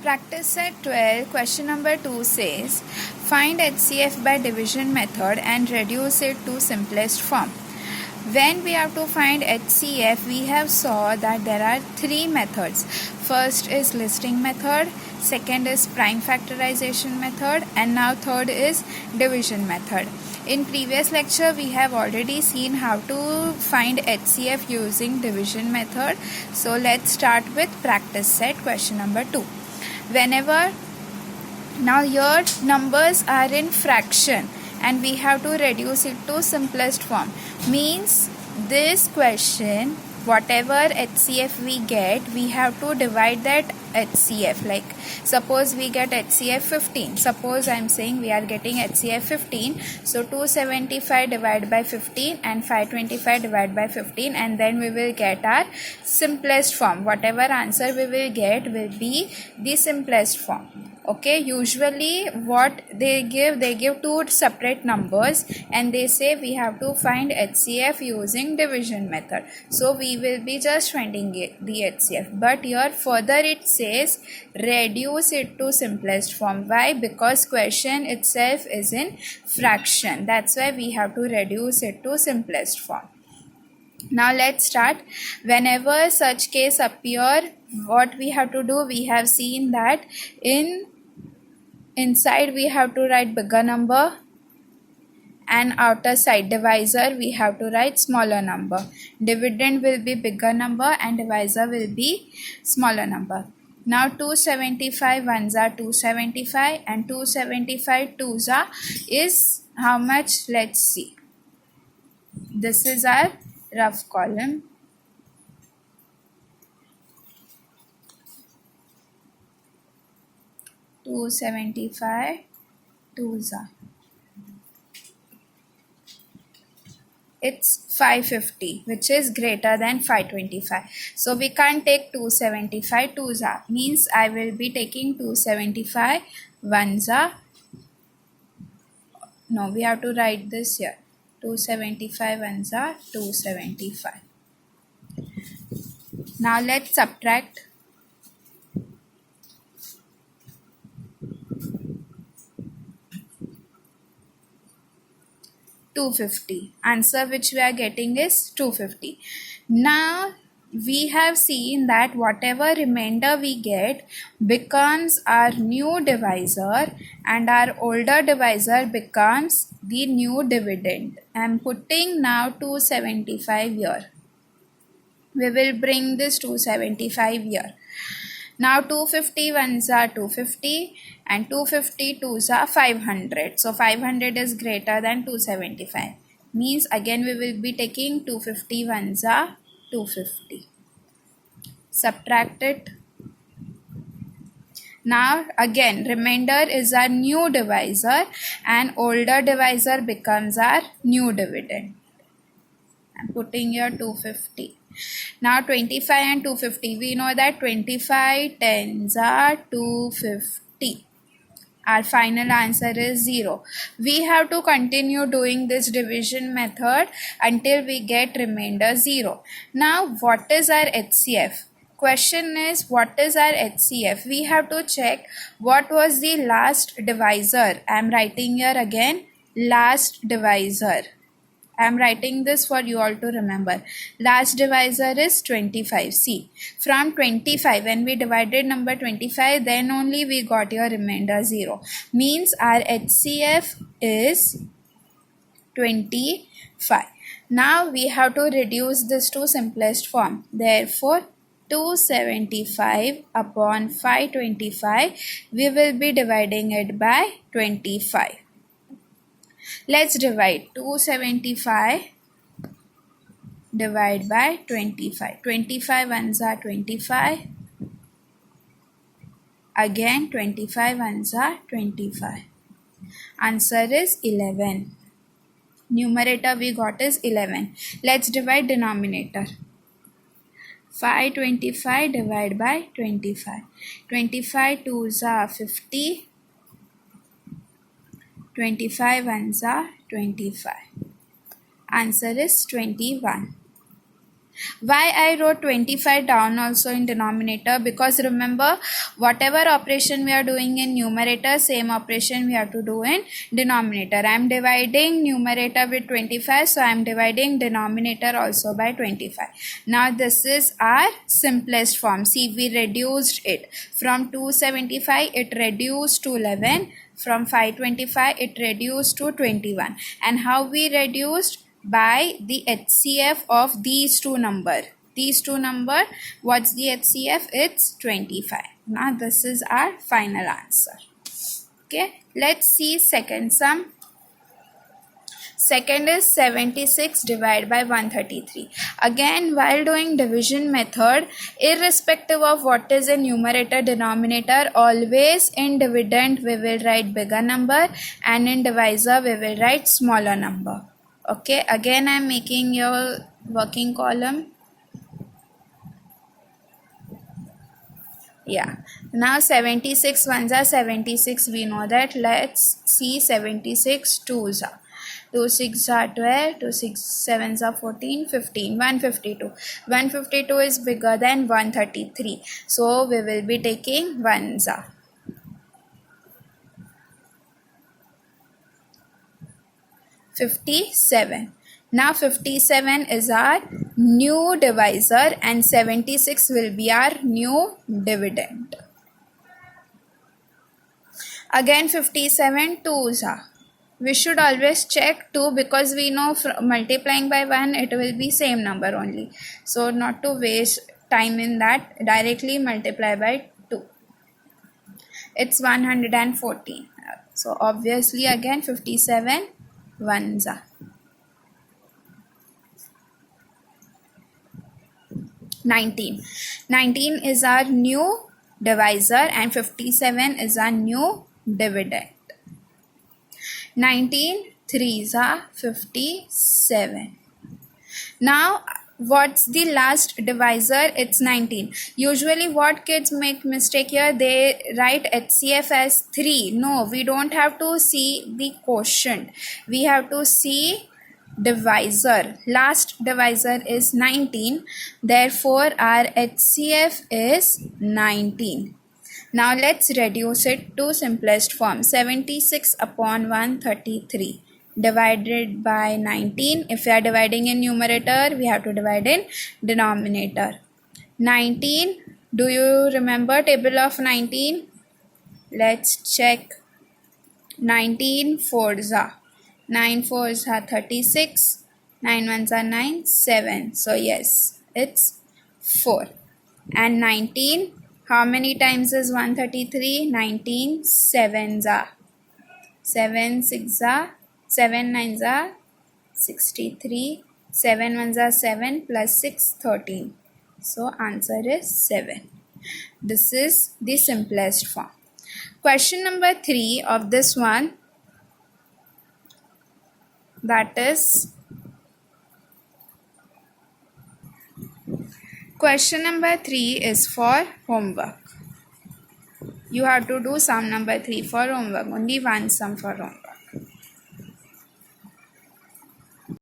Practice set 12, question number 2 says, find HCF by division method and reduce it to simplest form. When we have to find HCF, we have saw that there are three methods. First is listing method, second is prime factorization method, and now third is division method. In previous lecture, we have already seen how to find HCF using division method. So let's start with practice set question number 2. Whenever now your numbers are in fraction and we have to reduce it to simplest form, means this question, whatever HCF we get, we have to divide that HCF. Like suppose we get HCF 15, suppose I am saying we are getting HCF 15, so 275 divided by 15 and 525 divided by 15, and then we will get our simplest form. Whatever answer we will get will be the simplest form. Okay, usually what they give two separate numbers and they say we have to find HCF using division method. So we will be just finding the HCF, but here further it says reduce it to simplest form. Why? Because question itself is in fraction, that's why we have to reduce it to simplest form. Now let's start. Whenever such case appear, what we have to do, we have seen that inside we have to write bigger number and outer side divisor we have to write smaller number. Dividend will be bigger number and divisor will be smaller number. Now 275 ones are 275 and 275 twos are is how much? Let's see. This is our rough column. 275 twos are, it's 550, which is greater than 525. So we can't take 275 twos are, means I will be taking 275 ones are. No, we have to write this here. 275 ones are 275. Now let's subtract. $250. Answer which we are getting is 250. Now we have seen that whatever remainder we get becomes our new divisor and our older divisor becomes the new dividend. I am putting now 275 here. We will bring this 275 here. Now 250 ones are 250 and 250 twos are 500. So 500 is greater than 275. Means again we will be taking 250 ones are 250. Subtract it. Now again remainder is our new divisor and older divisor becomes our new dividend. I am putting here 250. Now 25 and 250, we know that 25 tens are 250. Our final answer is 0. We have to continue doing this division method until we get remainder 0. Now what is our HCF? Question is what is our HCF? We have to check what was the last divisor. I am writing here again last divisor. I am writing this for you all to remember. Last divisor is 25. See, from 25, when we divided number 25, then only we got your remainder 0. Means our HCF is 25. Now we have to reduce this to simplest form. Therefore, 275 upon 525, we will be dividing it by 25. Let's divide 275 divide by 25. 25 ones are 25. Again 25 ones are 25. Answer is 11. Numerator we got is 11. Let's divide denominator. 525 divided by 25. 25 twos are 50. 25 ones are 25. Answer is 21. Why I wrote 25 down also in denominator? Because remember, whatever operation we are doing in numerator, same operation we have to do in denominator. I am dividing numerator with 25, so I am dividing denominator also by 25. Now this is our simplest form. See, we reduced it from 275, it reduced to 11. From 525, it reduced to 21. And how we reduced? By the HCF of these two number. These two number, what's the HCF? It's 25. Now this is our final answer. Okay, let's see second sum. Second is 76 divided by 133. Again, while doing division method, irrespective of what is in numerator denominator, always in dividend we will write bigger number and in divisor we will write smaller number. Okay, again I am making your working column. Yeah, now 76 ones are 76, we know that. Let's see 76 twos are. 2 6 are 12, 2 6 7s are 14, 15, 152. 152 is bigger than 133. So we will be taking ones are. 57. Now 57 is our new divisor and 76 will be our new dividend. Again 57 twos are. We should always check 2 because we know multiplying by 1 it will be same number only. So not to waste time in that, directly multiply by 2. It's 114. So obviously again 57 ones are. 19. 19 is our new divisor and 57 is our new dividend. 19 threes are 57. Now what's the last divisor? It's 19. Usually what kids make mistake here, they write HCF as 3. No, we don't have to see the quotient. We have to see divisor. Last divisor is 19. Therefore our HCF is 19. Now let's reduce it to simplest form. 76 upon 133 divided by 19. If we are dividing in numerator, we have to divide in denominator. 19. Do you remember table of 19? Let's check. 19 fours are. 9 fours are 36. 9 ones are 9. 7. So yes, it's 4. And 19. How many times is 133? 19 sevens are. 7 6 are. 7 9s are 63. 7 ones are 7 plus 6 13. So answer is 7. This is the simplest form. Question number 3 of this one, that is question number 3 is for homework. You have to do sum number 3 for homework. Only one sum for homework.